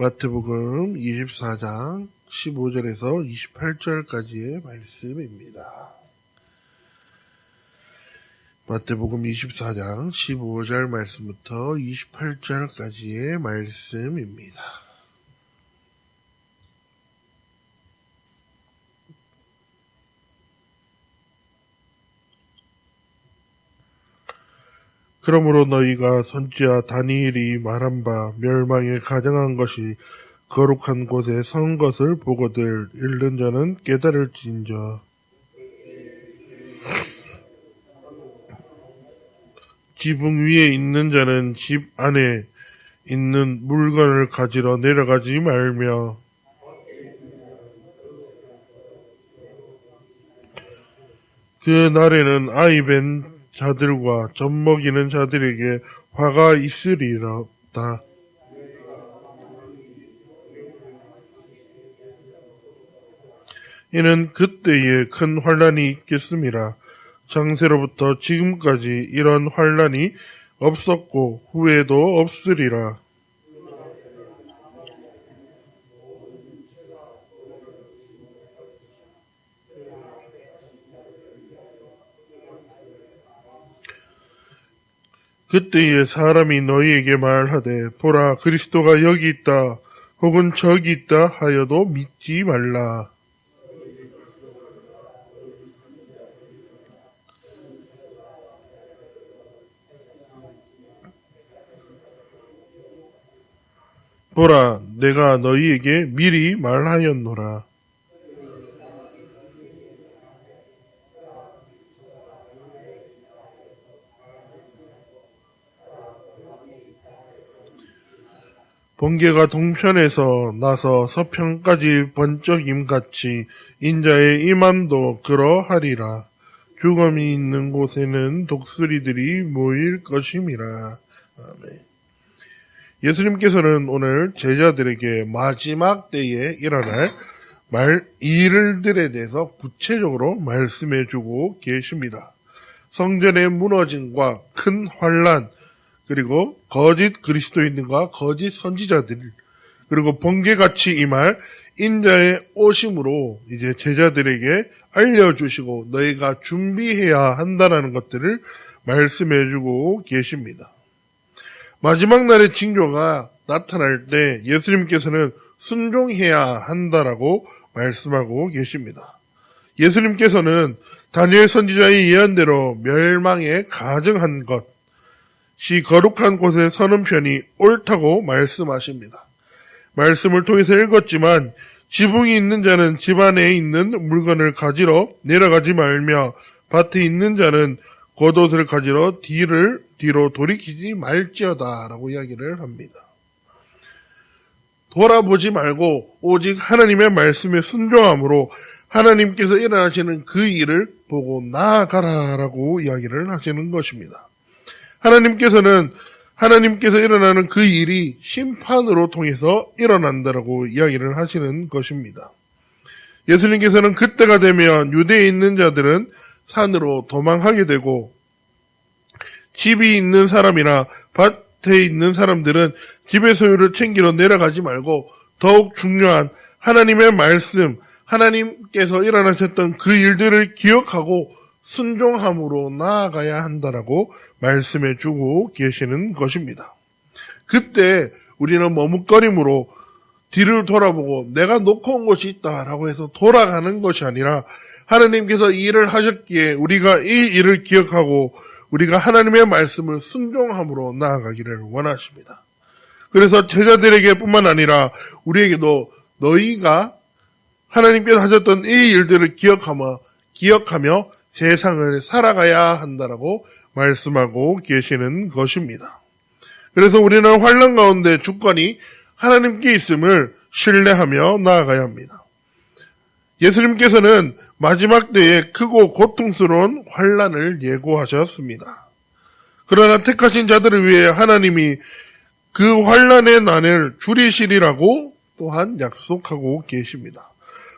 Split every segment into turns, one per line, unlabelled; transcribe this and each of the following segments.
마태복음 24장 15절에서 28절까지의 말씀입니다. 마태복음 24장 15절 말씀부터 28절까지의 말씀입니다. 그러므로 너희가 선지자 다니엘이 말한 바 멸망에 가증한 것이 거룩한 곳에 선 것을 보거들 읽는 자는 깨달을진저. 지붕 위에 있는 자는 집 안에 있는 물건을 가지러 내려가지 말며 그 날에는 아이 벤 자들과 젖 먹이는 자들에게 화가 있으리로다. 이는 그때에 큰 환란이 있겠음이라. 창세로부터 지금까지 이런 환란이 없었고 후에도 없으리라. 그때에 사람이 너희에게 말하되 보라 그리스도가 여기 있다 혹은 저기 있다 하여도 믿지 말라. 보라 내가 너희에게 미리 말하였노라. 번개가 동편에서 나서 서편까지 번쩍임 같이 인자의 임함도 그러하리라. 죽음이 있는 곳에는 독수리들이 모일 것임이라. 아멘. 예수님께서는 오늘 제자들에게 마지막 때에 일어날 일들에 대해서 구체적으로 말씀해 주고 계십니다. 성전의 무너짐과 큰 환란, 그리고 거짓 그리스도인들과 거짓 선지자들, 그리고 번개같이 임할 인자의 오심으로 이제 제자들에게 알려주시고 너희가 준비해야 한다는 것들을 말씀해주고 계십니다. 마지막 날의 징조가 나타날 때 예수님께서는 순종해야 한다라고 말씀하고 계십니다. 예수님께서는 다니엘 선지자의 예언대로 멸망에 가증한 것이 거룩한 곳에 서는 편이 옳다고 말씀하십니다. 말씀을 통해서 읽었지만 지붕이 있는 자는 집 안에 있는 물건을 가지러 내려가지 말며 밭에 있는 자는 겉옷을 가지러 뒤로 돌이키지 말지어다 라고 이야기를 합니다. 돌아보지 말고 오직 하나님의 말씀에 순종함으로 하나님께서 일어나시는 그 일을 보고 나아가라 라고 이야기를 하시는 것입니다. 하나님께서 일어나는 그 일이 심판으로 통해서 일어난다라고 이야기를 하시는 것입니다. 예수님께서는 그때가 되면 유대에 있는 자들은 산으로 도망하게 되고 집이 있는 사람이나 밭에 있는 사람들은 집의 소유를 챙기러 내려가지 말고 더욱 중요한 하나님의 말씀, 하나님께서 일어나셨던 그 일들을 기억하고 순종함으로 나아가야 한다라고 말씀해 주고 계시는 것입니다. 그때 우리는 머뭇거림으로 뒤를 돌아보고 내가 놓고 온 것이 있다라고 해서 돌아가는 것이 아니라 하나님께서 이 일을 하셨기에 우리가 이 일을 기억하고 우리가 하나님의 말씀을 순종함으로 나아가기를 원하십니다. 그래서 제자들에게 뿐만 아니라 우리에게도 너희가 하나님께서 하셨던 이 일들을 기억하며 세상을 살아가야 한다라고 말씀하고 계시는 것입니다. 그래서 우리는 환난 가운데 주권이 하나님께 있음을 신뢰하며 나아가야 합니다. 예수님께서는 마지막 때에 크고 고통스러운 환난을 예고하셨습니다. 그러나 택하신 자들을 위해 하나님이 그 환난의 난을 줄이시리라고 또한 약속하고 계십니다.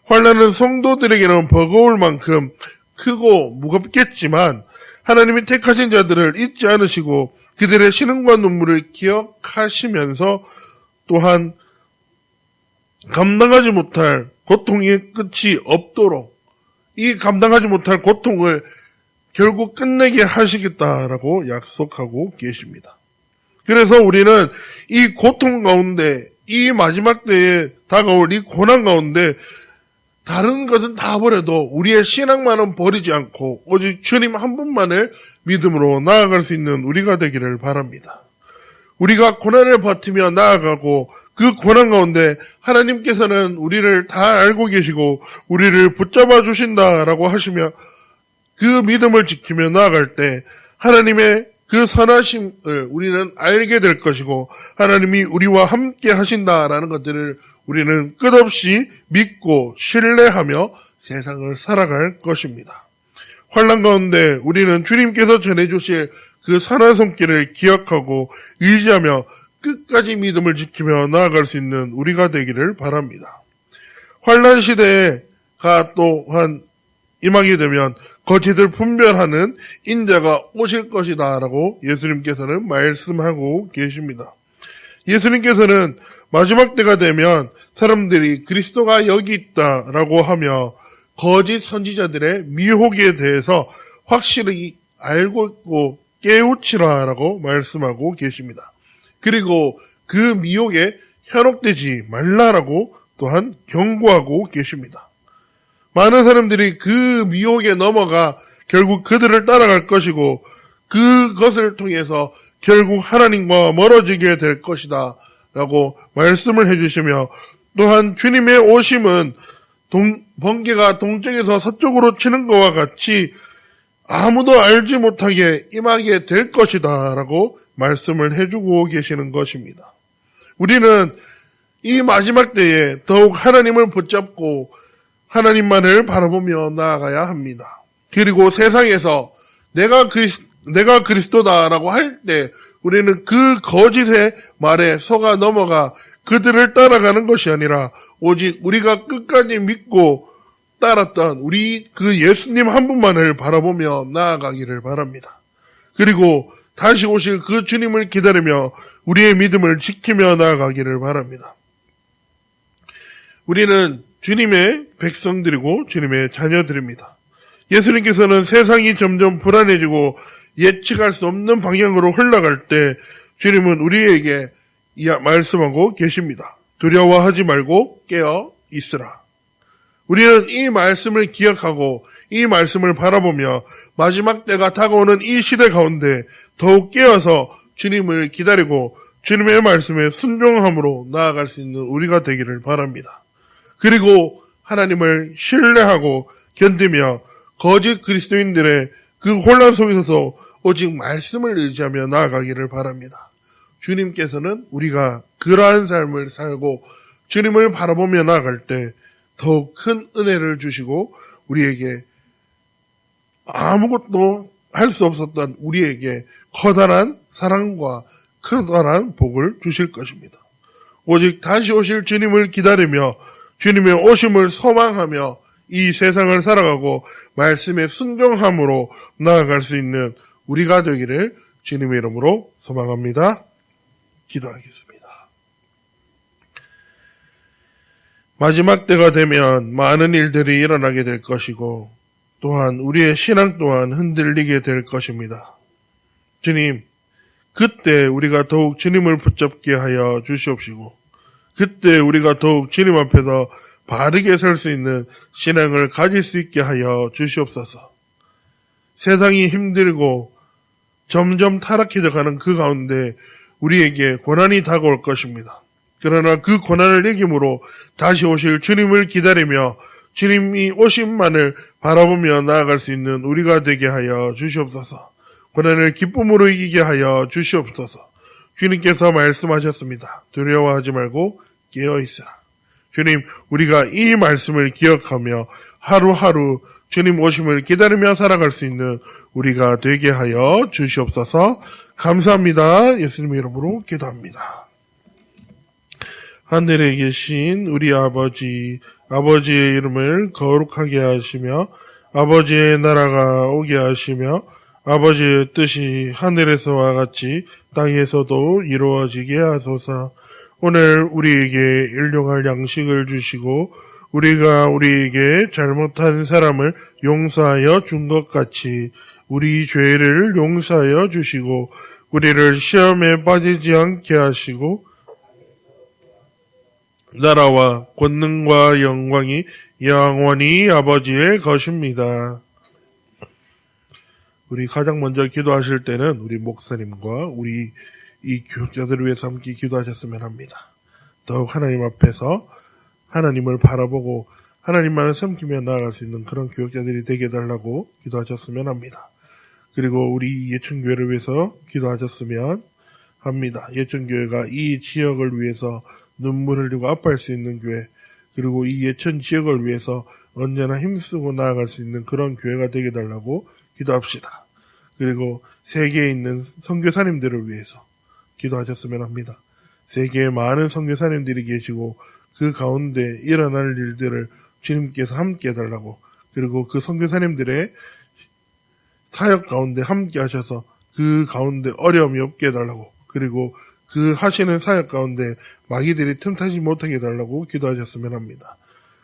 환난은 성도들에게는 버거울 만큼 크고 무겁겠지만 하나님이 택하신 자들을 잊지 않으시고 그들의 신음과 눈물을 기억하시면서 또한 감당하지 못할 고통의 끝이 없도록 이 감당하지 못할 고통을 결국 끝내게 하시겠다라고 약속하고 계십니다. 그래서 우리는 이 고통 가운데, 이 마지막 때에 다가올 이 고난 가운데 다른 것은 다 버려도 우리의 신앙만은 버리지 않고 오직 주님 한 분만을 믿음으로 나아갈 수 있는 우리가 되기를 바랍니다. 우리가 고난을 버티며 나아가고 그 고난 가운데 하나님께서는 우리를 다 알고 계시고 우리를 붙잡아 주신다라고 하시며 그 믿음을 지키며 나아갈 때 하나님의 그 선하심을 우리는 알게 될 것이고 하나님이 우리와 함께 하신다라는 것들을 우리는 끝없이 믿고 신뢰하며 세상을 살아갈 것입니다. 환난 가운데 우리는 주님께서 전해주실 그 선한 손길을 기억하고 의지하며 끝까지 믿음을 지키며 나아갈 수 있는 우리가 되기를 바랍니다. 환난 시대가 또한 임하게 되면 거짓을 분별하는 인자가 오실 것이다 라고 예수님께서는 말씀하고 계십니다. 예수님께서는 마지막 때가 되면 사람들이 그리스도가 여기 있다라고 하며 거짓 선지자들의 미혹에 대해서 확실히 알고 있고 깨우치라라고 말씀하고 계십니다. 그리고 그 미혹에 현혹되지 말라라고 또한 경고하고 계십니다. 많은 사람들이 그 미혹에 넘어가 결국 그들을 따라갈 것이고 그것을 통해서 결국 하나님과 멀어지게 될 것이다 라고 말씀을 해주시며 또한 주님의 오심은 번개가 동쪽에서 서쪽으로 치는 것과 같이 아무도 알지 못하게 임하게 될 것이다 라고 말씀을 해주고 계시는 것입니다. 우리는 이 마지막 때에 더욱 하나님을 붙잡고 하나님만을 바라보며 나아가야 합니다. 그리고 세상에서 내가 그리스도다라고 할 때 우리는 그 거짓의 말에 속아 넘어가 그들을 따라가는 것이 아니라 오직 우리가 끝까지 믿고 따랐던 우리 그 예수님 한 분만을 바라보며 나아가기를 바랍니다. 그리고 다시 오실 그 주님을 기다리며 우리의 믿음을 지키며 나아가기를 바랍니다. 우리는 주님의 백성들이고 주님의 자녀들입니다. 예수님께서는 세상이 점점 불안해지고 예측할 수 없는 방향으로 흘러갈 때 주님은 우리에게 말씀하고 계십니다. 두려워하지 말고 깨어 있으라. 우리는 이 말씀을 기억하고 이 말씀을 바라보며 마지막 때가 다가오는 이 시대 가운데 더욱 깨어서 주님을 기다리고 주님의 말씀에 순종함으로 나아갈 수 있는 우리가 되기를 바랍니다. 그리고 하나님을 신뢰하고 견디며 거짓 그리스도인들의 그 혼란 속에서도 오직 말씀을 의지하며 나아가기를 바랍니다. 주님께서는 우리가 그러한 삶을 살고 주님을 바라보며 나아갈 때 더욱 큰 은혜를 주시고 우리에게 아무것도 할 수 없었던 우리에게 커다란 사랑과 커다란 복을 주실 것입니다. 오직 다시 오실 주님을 기다리며 주님의 오심을 소망하며 이 세상을 살아가고 말씀에 순종함으로 나아갈 수 있는 우리가 되기를 주님의 이름으로 소망합니다. 기도하겠습니다. 마지막 때가 되면 많은 일들이 일어나게 될 것이고 또한 우리의 신앙 또한 흔들리게 될 것입니다. 주님, 그때 우리가 더욱 주님을 붙잡게 하여 주시옵시고 그때 우리가 더욱 주님 앞에서 바르게 설 수 있는 신앙을 가질 수 있게 하여 주시옵소서. 세상이 힘들고 점점 타락해져 가는 그 가운데 우리에게 고난이 다가올 것입니다. 그러나 그 고난을 이김으로 다시 오실 주님을 기다리며 주님이 오심만을 바라보며 나아갈 수 있는 우리가 되게 하여 주시옵소서. 고난을 기쁨으로 이기게 하여 주시옵소서. 주님께서 말씀하셨습니다. 두려워하지 말고 깨어있으라. 주님, 우리가 이 말씀을 기억하며 하루하루 주님 오심을 기다리며 살아갈 수 있는 우리가 되게 하여 주시옵소서. 감사합니다. 예수님의 이름으로 기도합니다. 하늘에 계신 우리 아버지, 아버지의 이름을 거룩하게 하시며 아버지의 나라가 오게 하시며 아버지의 뜻이 하늘에서와 같이 땅에서도 이루어지게 하소서. 오늘 우리에게 일용할 양식을 주시고 우리가 우리에게 잘못한 사람을 용서하여 준 것 같이 우리 죄를 용서하여 주시고 우리를 시험에 빠지지 않게 하시고 나라와 권능과 영광이 영원히 아버지의 것입니다. 우리 가장 먼저 기도하실 때는 우리 목사님과 우리 이 교육자들을 위해서 함께 기도하셨으면 합니다. 더욱 하나님 앞에서 하나님을 바라보고 하나님만을 섬기며 나아갈 수 있는 그런 교육자들이 되게 해달라고 기도하셨으면 합니다. 그리고 우리 예천교회를 위해서 기도하셨으면 합니다. 예천교회가 이 지역을 위해서 눈물 흘리고 아파할 수 있는 교회, 그리고 이 예천 지역을 위해서 언제나 힘쓰고 나아갈 수 있는 그런 교회가 되게 해달라고 기도합시다. 그리고 세계에 있는 선교사님들을 위해서 기도하셨으면 합니다. 세계에 많은 선교사님들이 계시고 그 가운데 일어날 일들을 주님께서 함께 해달라고, 그리고 그 선교사님들의 사역 가운데 함께 하셔서 그 가운데 어려움이 없게 해달라고, 그리고 그 하시는 사역 가운데 마귀들이 틈타지 못하게 해달라고 기도하셨으면 합니다.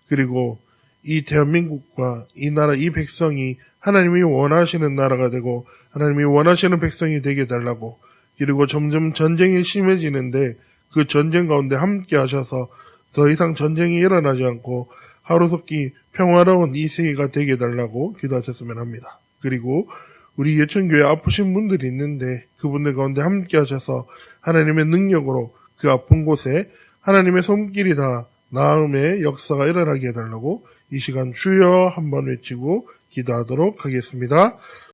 그리고 이 대한민국과 이 나라, 이 백성이 하나님이 원하시는 나라가 되고 하나님이 원하시는 백성이 되게 해달라고, 그리고 점점 전쟁이 심해지는데 그 전쟁 가운데 함께 하셔서 더 이상 전쟁이 일어나지 않고 하루속히 평화로운 이 세계가 되게 해달라고 기도하셨으면 합니다. 그리고 우리 예천교회 아프신 분들이 있는데 그분들 가운데 함께 하셔서 하나님의 능력으로 그 아픈 곳에 하나님의 손길이 다 나음의 역사가 일어나게 해달라고 이 시간 주여 한번 외치고 기도하도록 하겠습니다.